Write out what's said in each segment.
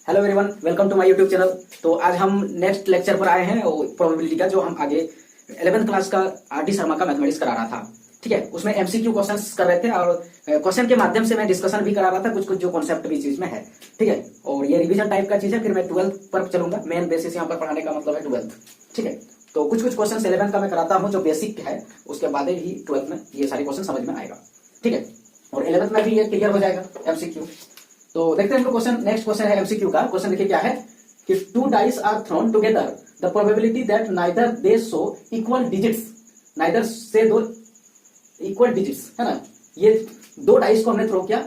Hello everyone, welcome to my YouTube channel. तो आज हम नेक्स्ट लेक्चर पर आए हैं प्रोबेबिलिटी का, जो हम आगे 11th क्लास का आर.डी. शर्मा का मैथमेटिक्स करा रहा था। ठीक है, उसमें एमसीक्यू क्वेश्चंस कर रहे थे और क्वेश्चन के माध्यम से मैं डिस्कशन भी करा रहा था, कुछ कुछ जो कॉन्सेप्ट भी चीज में है। ठीक है, और ये रिवीजन टाइप का चीज है। फिर मैं 12th पर चलूंगा, मेन बेसिस यहाँ पर पढ़ाने का मतलब है 12th। ठीक है, तो कुछ कुछ क्वेश्चन 11th का मैं कराता हूँ जो बेसिक है, उसके बाद ही 12th में ये सारे क्वेश्चन समझ में आएगा। ठीक है, और 11th में भी ये क्लियर हो जाएगा एमसीक्यू। तो देखते हैं हम लोग क्वेश्चन। नेक्स्ट क्वेश्चन है एमसीक्यू का। क्वेश्चन देखिए क्या है कि two dice are thrown together, the probability that neither they show equal digits, neither से दो इक्वल डिजिट्स है ना। ये दो डाइस को हमने थ्रो किया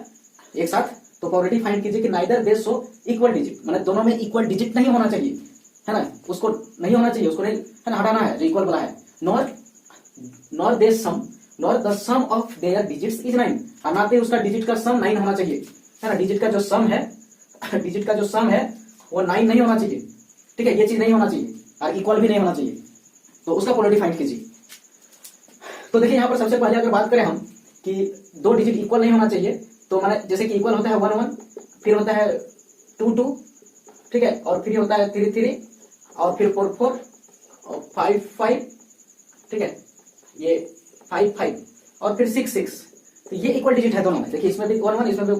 एक साथ, तो प्रोबेबिलिटी फाइंड कीजिए कि neither they show equal digit, मतलब दोनों में इक्वल डिजिट नहीं होना चाहिए है ना, उसको नहीं होना चाहिए, उसको नहीं है ना, हटाना है जो इक्वल बना है। Nor they sum, nor the sum of their digits is 9, हटाते उसका डिजिट का सम 9 होना चाहिए है ना। डिजिट का जो सम है, डिजिट का जो सम है वो 9 नहीं होना चाहिए। ठीक है, ये चीज नहीं होना चाहिए और इक्वल भी नहीं होना चाहिए, तो उसका प्रोबेबिलिटी फाइंड कीजिए। तो देखिए यहाँ पर सबसे पहले अगर बात करें हम कि दो डिजिट इक्वल नहीं होना चाहिए, तो माने जैसे कि इक्वल होता है 1 1, फिर होता है 2 2, ठीक है, और फिर होता है 3 3, और फिर 4 4 और 5 5, ठीक है, ये 5 5 और फिर 6 6। तो ये इक्वल डिजिट है दोनों में। देखिए इसमें भी 1 1, इसमें भी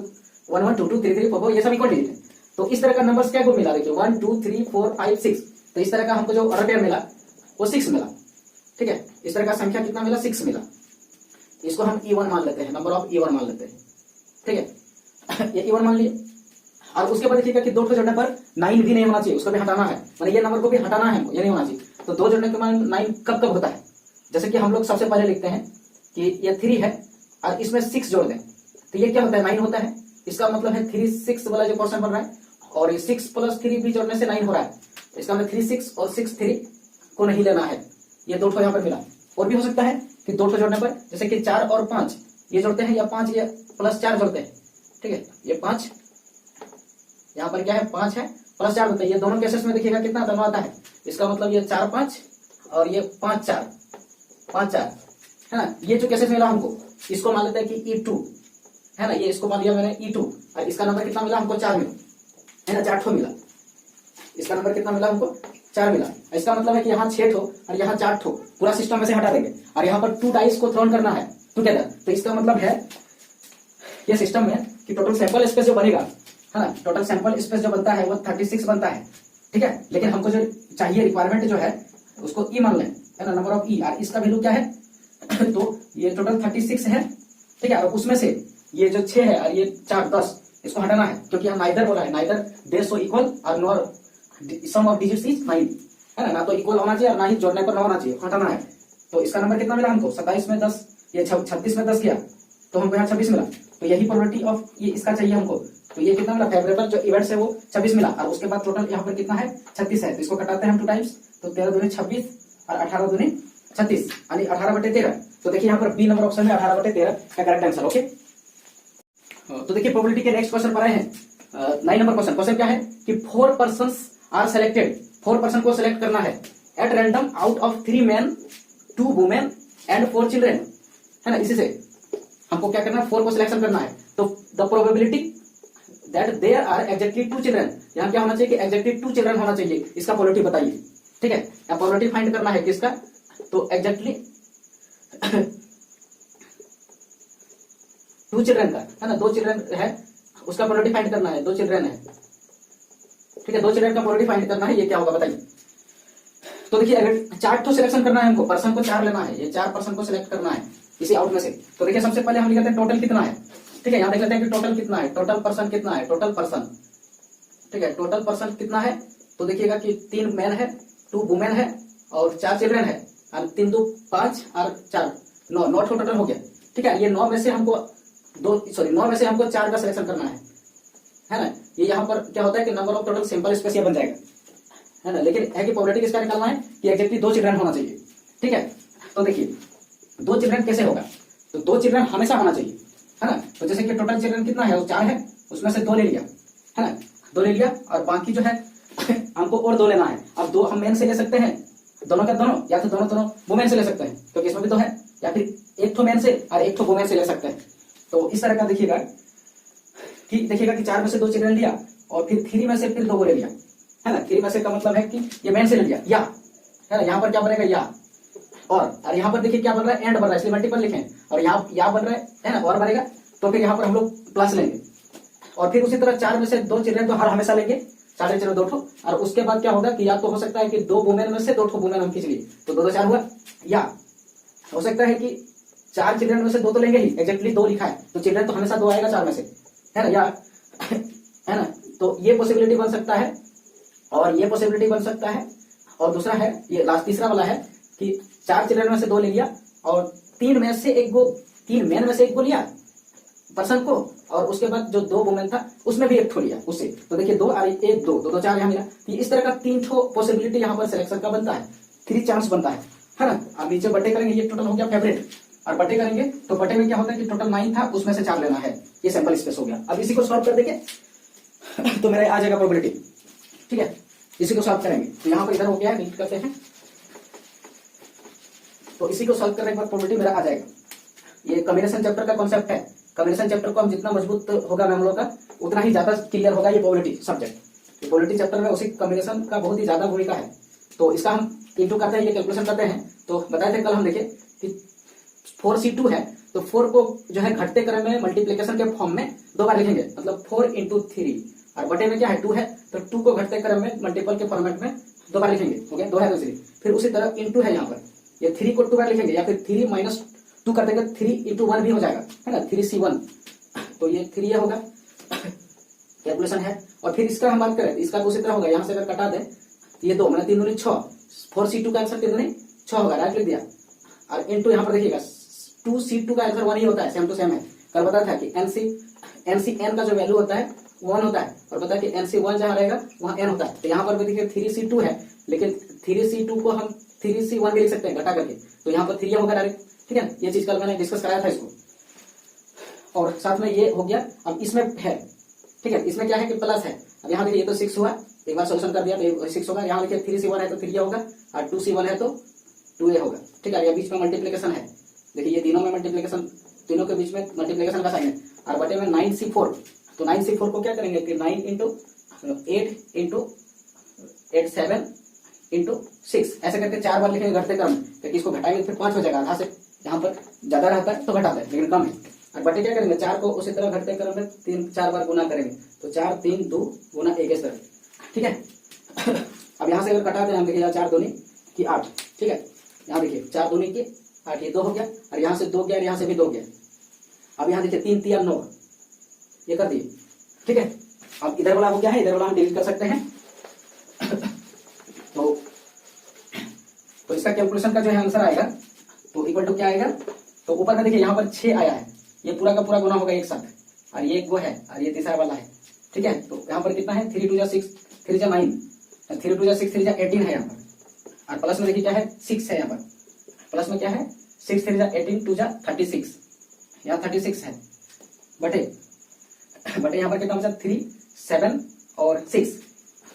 1 1 2 2 3 3 4 4, ये सब इक्वल डिजिट है। तो इस तरह का नंबर्स क्या मिला, देखिए 1 2 3 4 5 6। तो इस तरह का हमको जो अर्बियर मिला वो 6 मिला। ठीक है, इस तरह का संख्या कितना मिला, 6 मिला। इसको हम E1 मान लेते हैं, नंबर ऑफ E1 मान लेते हैं। ठीक है, ये E1 मान लिए। और उसके बाद देखिएगा कि दो जोड़ने पर 9 भी नहीं होना चाहिए, उसको भी हटाना है, मतलब ये नंबर को भी हटाना है, ये नहीं होना चाहिए। तो दो जोड़ने के बाद 9 कब कब होता है, जैसे कि हम लोग सबसे पहले लिखते हैं कि ये 3 है और इसमें 6 जोड़ दें, तो ये क्या होता है, 9 होता है। इसका मतलब है 3 6 वाला जो पोर्शन बन रहा है, और ये 6 + 3 भी जोड़ने से 9 हो रहा है। इसका मतलब 3 6 और 6 3 को नहीं लेना है, ये दो ठो यहाँ पर मिला। और भी हो सकता है कि दो ठो जोड़ने पर, जैसे कि 4 और 5 ये जोड़ते हैं, या 5 ये +4 जोड़ते हैं। ठीक है, ये 5 यहाँ पर क्या है, 5 है +4 होता है। ये दोनों केसेस में देखिएगा कितना दोनों आता है। इसका मतलब ये 4 5 और ये 5 4 5 4 है ना। ये जो केसेस मिला हमको, इसको मान लेते हैं कि E2 है ना, ये इसको मान लिया मैंने E2, और इसका नंबर कितना मिला हमको, 4 मिला है ना, 4 ठो मिला। इसका नंबर कितना मिला हमको, 4 मिला। इसका मतलब है कि यहाँ 6 ठो और यहाँ 4 ठो पूरा सिस्टम में से हटा देंगे, और यहाँ पर 2 डाइस को थ्रोन करना है टुगेदर। तो इसका मतलब है ये सिस्टम में कि टोटल सैंपल स्पेस जो बनेगा है ना, टोटल सैंपल स्पेस जो बनता है वो 36 बनता है। ठीक है, लेकिन हमको जो चाहिए रिक्वायरमेंट जो है उसको E मान लें है ना, नंबर ऑफ E, और इसका वैल्यू क्या है तो ये टोटल 36 है। ठीक है, और उसमें से ये जो 6 है और ये 4 10, इसको हटाना है, क्योंकि हम नाइदर बोला है, नाइदर दे सो इक्वल और nor sum of digits is 9 है ना, ना तो इक्वल होना चाहिए और ना ही जोड़ने पर ना होना चाहिए, हटाना है। तो इसका नंबर कितना मिला हमको, 27 में 10, ये 36 में 10 गया, तो हमको यहाँ 26 मिला। तो यही प्रोबेबिलिटी ऑफ ये इसका चाहिए हमको। तो ये कितना मिला, फेवरेबल जो इवेंट्स है वो 26 मिला, और उसके बाद टोटल यहाँ पर कितना है, 36 है। तो इसको कटाते हैं हम 2 टाइम्स, तो 13 दूनी 26 और 18 दूनी 36, यानी 18/13। तो देखिए यहाँ पर बी नंबर ऑप्शन में 18/13 का करेक्ट आंसर। ओके, तो देखिए प्रोबेबिलिटी के नेक्स्ट क्वेश्चन पर आए हैं 9 नंबर क्वेश्चन। क्वेश्चन क्या है कि 4 पर्सन्स आर सेलेक्टेड, 4 पर्सन को सिलेक्ट करना है at random out of 3 main 2 women and 4 children है ना। इसी से हमको क्या करना है, 4 को सिलेक्शन करना है। तो the probability that there are exactly 2 children, यहाँ क्या होना चाहिए कि एग्जैक्टली 2 चिल्ड्रेन होना चाहिए, इसका प्रोबेबिलिटी बताइए। ठीक है, प्रोबेबिलिटी फाइंड करना है किसका, तो एग्जैक्टली 2 चिल्ड्रेन का है ना, 2 चिल्ड्रेन है उसका प्रोबेबिलिटी फाइंड करना है, 2 चिल्ड्रेन है। ठीक है, 2 चिल्ड्रेन का प्रोबेबिलिटी फाइंड करना है, ये क्या होगा बताइए। तो देखिए अगर 4 तो सिलेक्शन करना है हमको, पर्सन को 4 लेना है, ये 4 पर्सन को सिलेक्ट करना है इसी आउट में से। तो देखिए सबसे पहले हम लिखते हैं टोटल कितना है। ठीक है, यहाँ देख लेते हैं कि टोटल कितना है, टोटल पर्सन कितना है, टोटल पर्सन। ठीक है, टोटल पर्सन कितना है, तो देखिएगा कि 3 मैन है, 2 वुमेन है और 4 चिल्ड्रेन है, और 3 2 5 और 4 9 9 टोटल हो गया। ठीक है, ये 9 में से हमको 9 में से हमको 4 का सिलेक्शन करना है ना। ये यहाँ पर क्या होता है कि number of total simple space ये बन जाएगा है ना, लेकिन है कि प्रोबेबिलिटी किसका निकालना है कि एग्जैक्टली 2 चिल्ड्रन होना चाहिए। ठीक है, तो देखिए 2 चिल्ड्रन कैसे होगा, तो 2 चिल्ड्रन हमेशा होना चाहिए है ना। तो जैसे कि टोटल चिल्ड्रन कितना है, वो 4 है, उसमें से 2 ले लिया है ना, 2 ले लिया, और बाकी जो है हमको और 2 लेना है। अब 2 हम मेन से ले सकते हैं, दोनों का दोनों, या तो दोनों वुमेन से ले सकते हैं क्योंकि इसमें भी 2 है, या फिर एक ठो मेन से और एक ठो वुमेन से ले सकते हैं। तो इस तरह का देखिएगा कि 4 में से 2 चिल्ड्रन लिया और फिर 3 में से फिर 2 को ले लिया, है ना। 3 में से का मतलब है कि ये मेन से ले लिया या, है ना। यहाँ पर क्या बनेगा या, और यहाँ पर देखिए क्या बन रहा है, एंड बन रहा है, इसलिए मल्टीपल लिखें, और यहाँ या बन रहा है ना, और बनेगा, तो फिर यहाँ पर हम लोग प्लस लेंगे। और फिर उसी तरह 4 में से 2 चिल्ड्रन तो हर हमेशा लेंगे, 4 चिल्ड्रन 2 ठो, और उसके बाद क्या होगा कि या तो हो सकता है कि 2 वुमेन में से 2 ठो वुमेन हम खींच लिए, तो 2 2 4 हुआ, या हो सकता है कि 4 चिल्ड्रन में से 2 तो लेंगे ही, एग्जैक्टली 2 लिखा है तो चिल्ड्रन तो हमेशा 2 आएगा 4 में से, है ना, या है ना। तो ये पॉसिबिलिटी बन सकता है, और ये पॉसिबिलिटी बन सकता है, और दूसरा है ये लास्ट तीसरा वाला है कि 4 चिल्ड्रन में से 2 ले लिया, और 3 में से 1 को, 3 मेन में से 1 को लिया पर्सन को, और उसके बाद जो 2 वुमेन था उसमें भी 1 ठो लिया उससे, तो देखिए 2 और 1 2 2 4 यहाँ मिला। तो इस तरह का 3 ठो पॉसिबिलिटी यहाँ पर सिलेक्शन का बनता है, 3 चांस बनता है ना। अब नीचे बटे करेंगे, ये टोटल हो गया फेवरेट, और बटे करेंगे तो बटे में क्या होता है कि टोटल 9 था, उसमें से 4 लेना है, ये सैंपल स्पेस हो गया। अब इसी को सॉल्व कर देंगे तो मेरा आ जाएगा प्रोबेबिलिटी, ठीक है। इसी को सॉल्व करेंगे, तो यहाँ पर इधर हो गया है, नीट करते हैं, तो इसी को सॉल्व करने के बाद प्रोबेबिलिटी मेरा आ जाएगा। ये कॉम्बिनेशन चैप्टर का कॉन्सेप्ट है, कॉम्बिनेशन चैप्टर को हम जितना मजबूत होगा मैम लोग का, उतना ही ज्यादा क्लियर होगा ये प्रोबेबिलिटी सब्जेक्ट। ये प्रोबेबिलिटी चैप्टर में उसी कॉम्बिनेशन का बहुत ही ज्यादा भूमिका है, तो इसका हम इंटू करते हैं, ये कैलकुलेशन करते हैं। तो बताए थे कल हम देखे कि 4C2 है, तो 4 को जो है घटते क्रम में मल्टीप्लीकेशन के फॉर्म में 2 बार लिखेंगे, मतलब 4 × 3, और बटे में क्या है 2 है, तो 2 को घटते क्रम में मल्टीपल के फॉर्मेट में 2 बार लिखेंगे, हो गया 2 है दूसरी। फिर उसी तरह इंटू है, यहाँ पर ये 3 को 2 बार लिखेंगे, या फिर 3 - 2 कर देंगे, 3 × 1 भी हो जाएगा, है ना, 3C1, तो ये 3 ये होगा कैलकुलेशन है। और फिर इसका हम बात करें, इसका उसी तरह होगा, यहाँ से अगर कटा दे तो ये 2 मैंने 3 दूनी 6, 4C2 का आंसर 3 दूनी 6 होगा, राइट लिख दिया। और इंटू यहाँ पर देखिएगा 2C2 का आंसर 1 ही होता है, सेम टू सेम है। कल बताया था कि NCN का जो वैल्यू होता है 1 होता है, और पता है कि NC1 जहाँ रहेगा वहाँ n होता है। तो यहाँ पर भी देखिए 3C2 है, लेकिन 3C2 को हम 3C1 भी लिख सकते हैं घटा करके, तो यहाँ पर 3 होगा डायरेक्ट, ठीक है। ये चीज कल मैंने डिस्कस कराया था इसको, और साथ में ये हो गया। अब इसमें है, ठीक है, इसमें क्या है कि प्लस है। अब यहाँ देखिए ये तो 6 हुआ, एक बार सोल्यूशन कर दिया तो 6 होगा। यहाँ देखिए 3C1 है तो 3 होगा, और 2C1 है तो 2A होगा, ठीक है। ये बीच में मल्टीप्लीकेशन है, देखिए ये तीनों में मल्टीप्लीकेशन, तीनों के बीच में मल्टीप्लीकेशन का साइन है, और बटे में 9C4, तो 9C4 को क्या करेंगे कि 9 × 8 × 8 7 × 6 ऐसे करके 4 बार लिखेंगे घटते क्रम, क्योंकि इसको घटाएंगे फिर 5 हो जाएगा, आधा से यहाँ पर ज्यादा रहता है तो घटाता है, लेकिन कम है। और बटे क्या करेंगे 4 को उसी तरह घटते क्रम में 3-4 बार गुना करेंगे, तो 4 3 2 गुना 1 इस तरह, ठीक है। अब यहाँ से अगर घटाते हैं हम, देखिए 4 दूनी की 8, ठीक है। यहाँ देखिए 4 दूनी की 8, ये 2 हो गया, और यहाँ से 2 गया, यहाँ से भी 2 गया। अब यहाँ देखिए 3 3 9, ये कर दिए, ठीक है। अब इधर वाला हो गया है, इधर वाला हम डिलीट कर सकते हैं। तो इसका कैलकुलेशन का जो है आंसर आएगा, तो इक्वल टू क्या आएगा, तो ऊपर में देखिए यहाँ पर 6 आया है, ये पूरा का पूरा गुना होगा एक साथ, और ये वो है, और ये तीसरा वाला है, ठीक है। तो यहाँ पर कितना है 3 2 6 3 9, 3 2 6 3 18 है यहाँ पर, और प्लस में देखिए क्या है 6 है, यहाँ पर प्लस में क्या है 6 3 18 2 36, यहाँ 36 है, बटे यहाँ पर कितना बचा 3 7 और 6,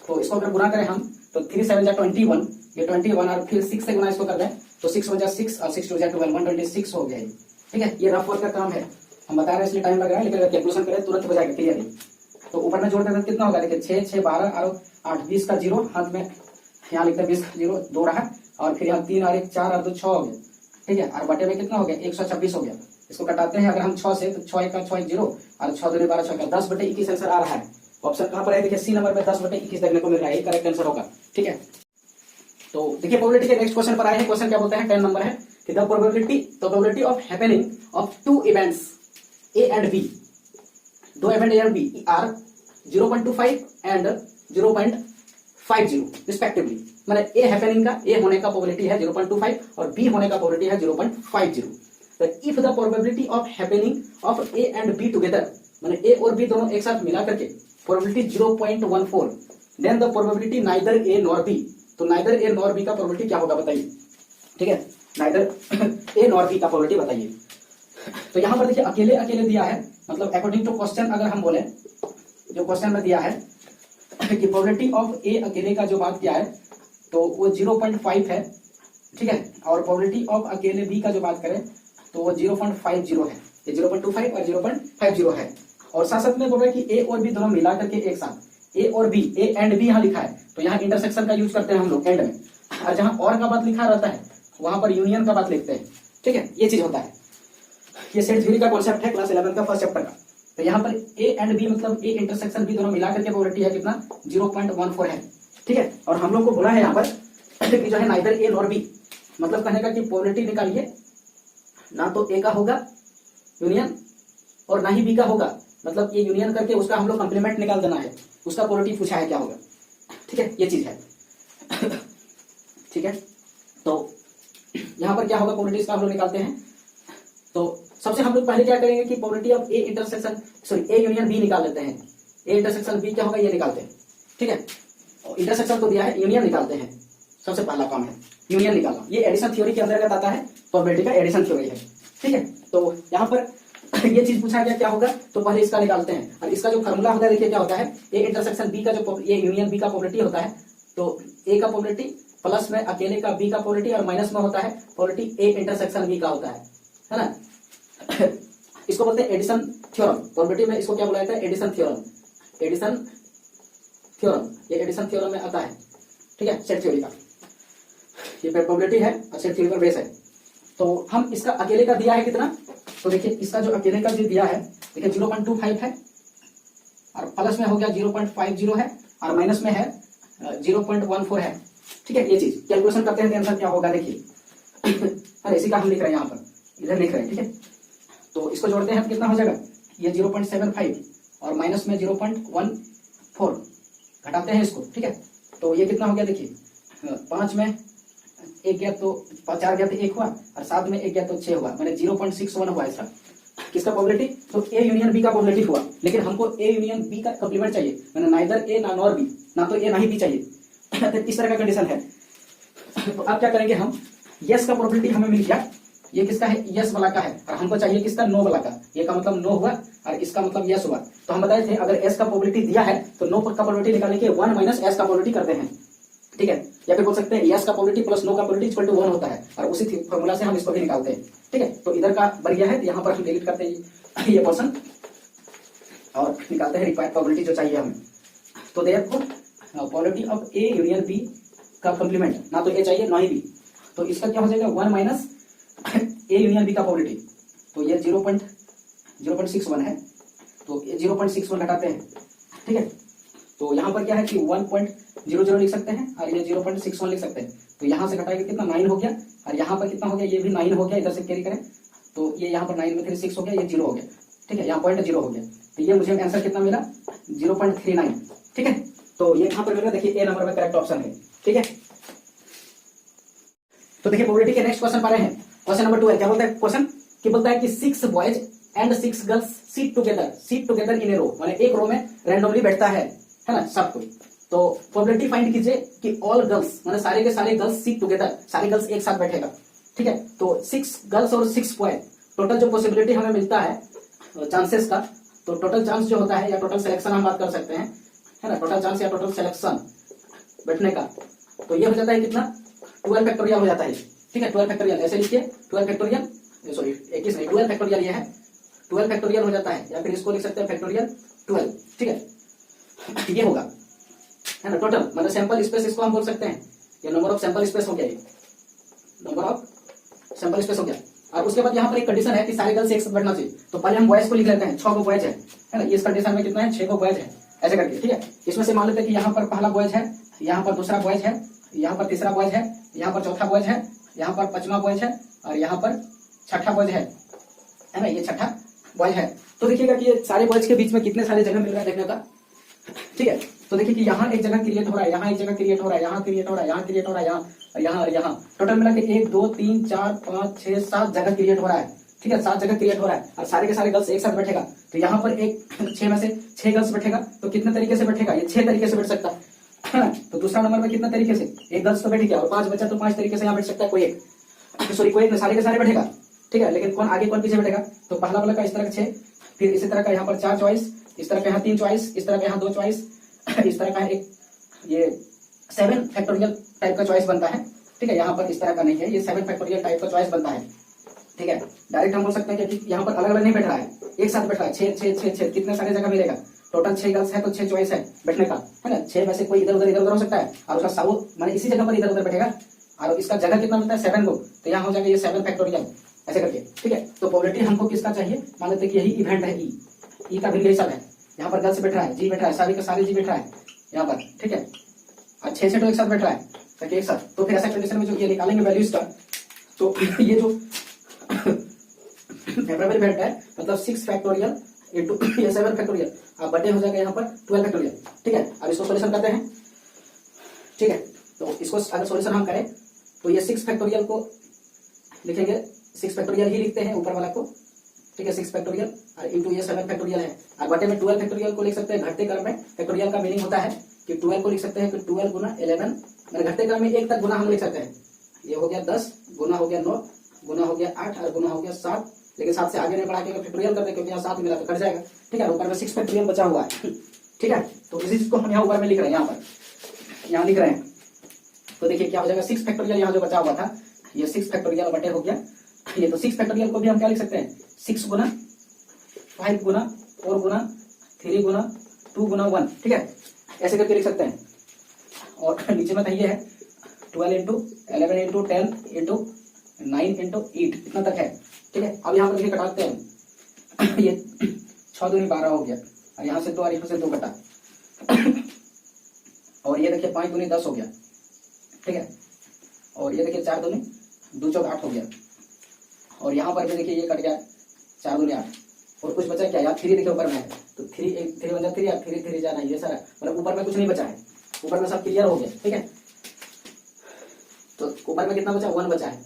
तो इसको अगर गुना करें हम तो 3 7 21, ये 21, और फिर 6 से गुना इसको कर दें तो 6 1 6 और 6 2 12, 126 हो गया, ठीक है। ये रफ वर्क का काम है, हम बता रहे हैं इसलिए टाइम लग रहा है, लेकिन अगर कैलकुलेशन करें तुरंत हो जाएगा क्लियर। तो ऊपर में जोड़ देते कितना होगा, देखिए 6 6 12 और 8 20 का 0, हाथ में यहाँ लिखते हैं 20 का 0 2 रहा, और फिर यहाँ 3 और 1 4 और 2 6 हो गया, ठीक है। और बटे में कितना हो गया 126 हो गया। इसको कटाते हैं अगर हम 6 से, तो 6 का 6 0, और 6 2 12 6 का 10/21 आंसर आ रहा है। ऑप्शन कहाँ पर है, देखिए सी नंबर में 10/21 देखने को मिल रहा है, ये करेक्ट आंसर होगा, ठीक है। तो देखिए प्रोबेबिलिटी के नेक्स्ट क्वेश्चन पर आए हैं। क्वेश्चन क्या बोलते हैं, 10 नंबर है कि the probability of happening of 2 events A and B, 2 event A and B are 0.25 and 0.50 respectively. मतलब ए हैपनिंग का, ए होने का प्रोबेबिलिटी है 0.25 और बी होने का प्रोबेबिलिटी है 0.50। तो if the probability of happening of A and B together, मतलब ए और बी दोनों एक साथ मिला करके probability 0.14, then the probability neither A nor B, तो नाइदर ए नॉर बी का प्रोबेबिलिटी क्या होगा बताइए, ठीक है। नाइदर ए नॉर बी का प्रोबेबिलिटी बताइए। तो यहां पर देखिए अकेले अकेले दिया है, मतलब अकॉर्डिंग टू क्वेश्चन अगर हम बोले, जो क्वेश्चन में दिया है कि प्रोबेबिलिटी ऑफ ए अकेले का जो बात किया है तो वो 0.5 है, ठीक है। और प्रोबेबिलिटी ऑफ अकेले बी का जो बात करें तो वो 0.50 है, ये 0.25 और 0.50 है। और साथ साथ में बोल रहे हैं कि ए और बी दोनों मिला करके एक साथ ए और बी, ए एंड बी यहाँ लिखा है तो यहाँ इंटरसेक्शन का यूज करते हैं हम लोग एंड में, और जहां और का बात लिखा रहता है वहां पर यूनियन का बात लिखते हैं। ठीक है, ये चीज होता है। ये सेट थ्योरी का कॉन्सेप्ट है क्लास 11 का फर्स्ट चैप्टर का। तो यहाँ पर ए एंड बी मतलब ए इंटरसेक्शन बी दोनों मिलाकर के प्रोबेबिलिटी है कितना 0.14 है। ठीक है, और हम लोग को बोला है यहाँ पर कि जो है नाइदर ए नॉर बी, मतलब कहने का कि प्रोबेबिलिटी निकालिए, ना तो ए का होगा यूनियन और ना ही बी का होगा, मतलब ये यूनियन करके उसका हम लोग कंप्लीमेंट निकाल देना है, उसका प्रोबेबिलिटी पूछा है क्या होगा। ठीक है, ये चीज है। ठीक है, तो यहाँ पर क्या होगा प्रोबेबिलिटी का हम लोग निकालते हैं। तो सबसे हम लोग पहले क्या करेंगे कि probability of A intersection A union B निकाल लेते हैं। ए इंटरसेक्शन बी क्या होगा ये निकालते हैं। ठीक है, और इंटरसेक्शन तो दिया है, यूनियन निकालते हैं। सबसे पहला काम है यूनियन निकालना, ये एडिशन थ्योरी के अंतर्गत आता है, प्रोबेबिलिटी का एडिशन थ्योरी है। ठीक है, तो यहाँ पर ये चीज पूछा गया क्या होगा, तो पहले इसका निकालते हैं। और इसका जो फॉर्मूला होता है देखिए क्या होता है, ए इंटरसेक्शन बी का जो ए यूनियन बी का प्रोबेबिलिटी होता है, तो ए का प्रोबेबिलिटी प्लस में अकेले का बी का प्रोबेबिलिटी और माइनस में होता है प्रोबेबिलिटी ए इंटरसेक्शन बी का होता है ना। इसको बोलते हैं एडिशन थ्योरम। प्रोबेबिलिटी में इसको क्या बोला जाता है, एडिशन थ्योरम। एडिशन थ्योरम, ये एडिशन थ्योरम में आता है। ठीक है, सेट थ्योरी का ये प्रोबेबिलिटी है और सेट थ्योरी का बेस है। तो हम इसका अकेले का दिया है कितना, तो देखिए इसका जो अकेले का जो दिया है देखिए 0.25 है, और प्लस में हो गया 0.50 है, और माइनस में है 0.14 है। ठीक है, ये चीज कैलकुलेशन करते हैं तो आंसर क्या होगा देखिए। अरे इसी का हम लिख रहे हैं यहाँ पर, इधर लिख रहे हैं। ठीक है, तो इसको जोड़ते हैं तो कितना हो जाएगा, ये 0.75 और माइनस में 0.14 घटाते हैं इसको। ठीक है, तो ये कितना हो गया देखिए, 5 में एक गया तो 4 गया तो 1 हुआ, और 7 में 1 गया तो 6 हुआ, मैंने 0.61 हुआ इसका। किसका प्रोबेबिलिटी, तो ए यूनियन बी का प्रोबेबिलिटी हुआ, लेकिन हमको ए यूनियन बी का कम्प्लीमेंट चाहिए, मैंने नाइदर ए ना नॉर बी, ना तो ए ना ही बी चाहिए। तो इस तरह का कंडीशन है। तो अब क्या करेंगे हम, यस का प्रोबेबिलिटी हमें मिल गया, ये किसका है, यस वाला का है, और हमको चाहिए किसका, नो वाला का। ये का मतलब नो हुआ और इसका मतलब यस हुआ। तो हम बताए थे अगर एस का प्रोबेबिलिटी दिया है तो नो का प्रोबेबिलिटी निकालने के 1 माइनस एस का प्रोबेबिलिटी करते हैं। ठीक है, या फिर बोल सकते हैं यस का प्रोबेबिलिटी प्लस नो का प्रोबेबिलिटी इक्वल टू 1 होता है, और उसी फॉर्मूला से हम इसको भी निकालते हैं। ठीक है, तो इधर का बन गया है, तो यहाँ पर हम डिलीट करते हैं ये पोर्शन और निकालते हैं रिक्वायर्ड प्रोबेबिलिटी जो चाहिए हमें। तो therefore probability of A union B का कंप्लीमेंट, ना तो ए चाहिए ना ही बी, तो इसका क्या हो जाएगा 1 माइनस ए यूनियन बी का प्रोबेबिलिटी, तो ये 0.61 है, तो ये 0.61 घटाते हैं। ठीक है, तो यहाँ पर क्या है कि 1.00 लिख सकते हैं और ये 0.61 लिख सकते हैं, तो यहाँ से घटाएंगे कितना 9 हो गया, और यहाँ पर कितना हो गया, ये भी 9 हो गया, इधर से कैरी करें तो ये यहाँ पर 9 में फिर 6 हो गया, ये 0 हो गया। ठीक है, यहाँ 0.0 हो गया, तो ये मुझे आंसर कितना मिला 0.39। ठीक है, तो ये कहाँ पर मिला, देखिए ए नंबर में करेक्ट ऑप्शन है। ठीक है, तो देखिए प्रोबेबिलिटी के नेक्स्ट क्वेश्चन पर हैं। क्वेश्चन नंबर 2 है, क्या बोलता है क्वेश्चन, कि बोलता है कि 6 boys and 6 girls seat together in a row, माने एक रो में रैंडमली बैठता है ना सब कोई। तो प्रोबेबिलिटी फाइंड कीजिए कि ऑल गर्ल्स, माने सारे के सारे गर्ल्स सीट टुगेदर, सारे गर्ल्स एक साथ बैठेगा। ठीक है, तो 6 गर्ल्स और 6 बॉय, टोटल जो पॉसिबिलिटी हमें मिलता है चांसेस का, तो टोटल चांस जो होता है या टोटल सिलेक्शन हम बात कर सकते हैं, है ना, टोटल चांस या टोटल सिलेक्शन बैठने का, तो ये हो जाता है कितना 12 फैक्टोरियल हो जाता है। ठीक है, 12 फैक्टोरियल ऐसे लिखिए, 12 फैक्टोरियल, सॉरी 21 नहीं, 12 फैक्टोरियल ये है, 12 फैक्टोरियल हो जाता है, या फिर इसको लिख सकते हैं फैक्टोरियल 12। ठीक है, ये होगा, है ना, टोटल मतलब सैंपल स्पेस इसको हम बोल सकते हैं, ये नंबर ऑफ सैंपल स्पेस हो गया, ये नंबर ऑफ सैंपल स्पेस हो गया। और उसके बाद यहाँ पर एक कंडीशन है कि सारे गर्ल्स एक साथ बैठना चाहिए, तो पहले हम बॉयज को लिख लेते हैं, 6 को बॉयज है ना, इस कंडीशन में कितना है 6 को बॉयज है, ऐसे करके। ठीक है, इसमें से मान लेते हैं कि यहाँ पर पहला बॉयज है, यहाँ पर दूसरा बॉयज है, यहाँ पर तीसरा बॉयज है, यहाँ पर चौथा बॉयज है, यहाँ पर 5वां बॉयज है, और यहाँ पर 6ठा बॉयज है ना, ये 6ठा बॉयज है। तो देखिएगा कि ये सारे बॉयज के बीच में कितने सारे जगह मिल रहा है देखने का। ठीक है, तो देखिए कि यहाँ एक जगह क्रिएट हो रहा है, यहाँ एक जगह क्रिएट हो रहा है, यहाँ क्रिएट हो रहा है, यहाँ क्रिएट हो रहा है, यहाँ और यहाँ टोटल मिला के 1 2 3 4 5 6 7 जगह क्रिएट हो रहा है। ठीक है, 7 जगह क्रिएट हो रहा है, और सारे के सारे गर्ल्स एक साथ बैठेगा, तो यहाँ पर एक 6 में से 6 गर्ल्स बैठेगा, तो कितने तरीके से बैठेगा, ये 6 तरीके से बैठ सकता है। तो दूसरा नंबर में कितना तरीके से, एक गर्ल्स तो बैठ गया और 5 बच्चा, तो 5 तरीके से यहाँ बैठ सकता है, कोई एक, सॉरी कोई एक, सारे के सारे बैठेगा। ठीक है, लेकिन कौन आगे कौन पीछे बैठेगा, तो पहला वाला का इस तरह का 6, फिर इसी तरह का यहाँ पर 4 चॉइस, इस तरह का यहाँ 3 चॉइस, इस तरह का यहाँ 2 चॉइस, इस तरह का एक ये 7 फैक्टोरियल टाइप का चॉइस बनता है। ठीक है, यहाँ पर इस तरह का नहीं है, ये 7 फैक्टोरियल टाइप का चॉइस बनता है। ठीक है, डायरेक्ट हम बोल सकते हैं कि यहाँ पर अलग अलग नहीं बैठ रहा है, एक साथ बैठ रहा है, 6 6 6 6 कितने सारे जगह मिलेगा, टोटल 6 गर्ल्स है तो 6 चॉइस है बैठने का, है ना। 6 में से कोई इधर उधर हो सकता है और उसका साउथ माने इसी जगह पर इधर उधर बैठेगा और इसका जगह कितना मिलता है 7 को, तो यहाँ हो जाएगा ये 7 फैक्टोरियल ऐसे करके, ठीक है। तो प्रोबेबिलिटी हमको किसका चाहिए, मान लेते हैं कि यही इवेंट है ई का भी यही सब है, यहाँ पर गर्ल्स बैठ रहा है, जी बैठ रहा है, सारी का सारी जी बैठ रहा है यहाँ पर, ठीक है। और 6 से तो एक साथ बैठ रहा है ताकि एक साथ, तो फिर ऐसा कंडीशन में जो ये निकालेंगे वैल्यूज का, तो ये जो फेवरेबल इवेंट है मतलब 6 फैक्टोरियल इंटू ये 7 फैक्टोरियल, अब बर्थडे हो जाएगा यहाँ पर 12 फैक्टोरियल, ठीक है। अब इसको सोल्यूशन करते हैं, ठीक है। तो इसको अगर सोल्यूशन हम करें तो ये 6 फैक्टोरियल को लिखेंगे, 6 फैक्टोरियल ही लिखते हैं ऊपर वाला को, ठीक है, 6 फैक्टोरियल और इंटू ये 7 फैक्टोरियल है। और बटे में 12 फैक्टोरियल को लिख सकते हैं घटते क्रम में, फैक्टोरियल का मीनिंग होता है कि 12 को लिख सकते हैं कि 12 गुना 11, मैंने घटते क्रम में 1 तक गुना हम लिख सकते हैं, ये हो गया 10 गुना हो गया 9 गुना हो गया 8 और गुना हो गया 7, लेकिन 7 से आगे नहीं बढ़ा के फैक्टोरियल करते क्योंकि यहाँ 7 मिला तो कट जाएगा, ठीक है। ऊपर में 6 फैक्टोरियल बचा हुआ है, ठीक है। तो इसी चीज को हम यहाँ ऊपर में लिख रहे हैं, यहाँ पर यहाँ लिख रहे हैं, तो देखिए क्या हो जाएगा 6 फैक्टोरियल यहाँ जो बचा हुआ था ये 6 फैक्टोरियल बटे हो गया ये, तो 6 फैक्टोरियल को भी हम क्या लिख सकते हैं 6 गुना 5 गुना 4 गुना 3 गुना 2 गुना 1, ठीक है, ऐसे करके लिख सकते हैं। और नीचे में ये है 12 इंटू 11 इंटू 10 इंटू 9 इंटू 8 इतना तक है, ठीक है। अब यहाँ पर देखिए कटाते हैं ये 6 दूनी 12 हो गया और यहाँ से 2 और यहाँ से 2 कटा और ये देखिए 5 दूनी 10 हो गया, ठीक है। और ये देखिए 4 दूनी 2 चौक 8 हो गया और यहाँ पर भी देखिए ये कट गया 4 दूनी 8 और कुछ बचा क्या यार 3 देखिए ऊपर में है, तो 3 बन जाए 3 या 3 जाना ये सारा, मतलब ऊपर में कुछ नहीं बचा है, ऊपर में सब क्लियर हो गया, ठीक है। तो ऊपर में कितना बचा 1 बचा है,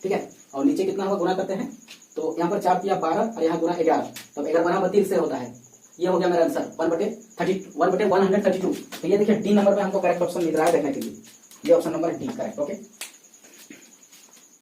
ठीक है। और नीचे कितना होगा गुना करते हैं, तो यहाँ पर 4 या 12 और यहाँ गुना 11, तो 11 बना 32 से होता है, ये हो गया मेरा आंसर 1/132। तो ये देखिए डी नंबर पे हमको करेक्ट ऑप्शन मिल रहा है देखने के लिए, ये option number D correct, okay.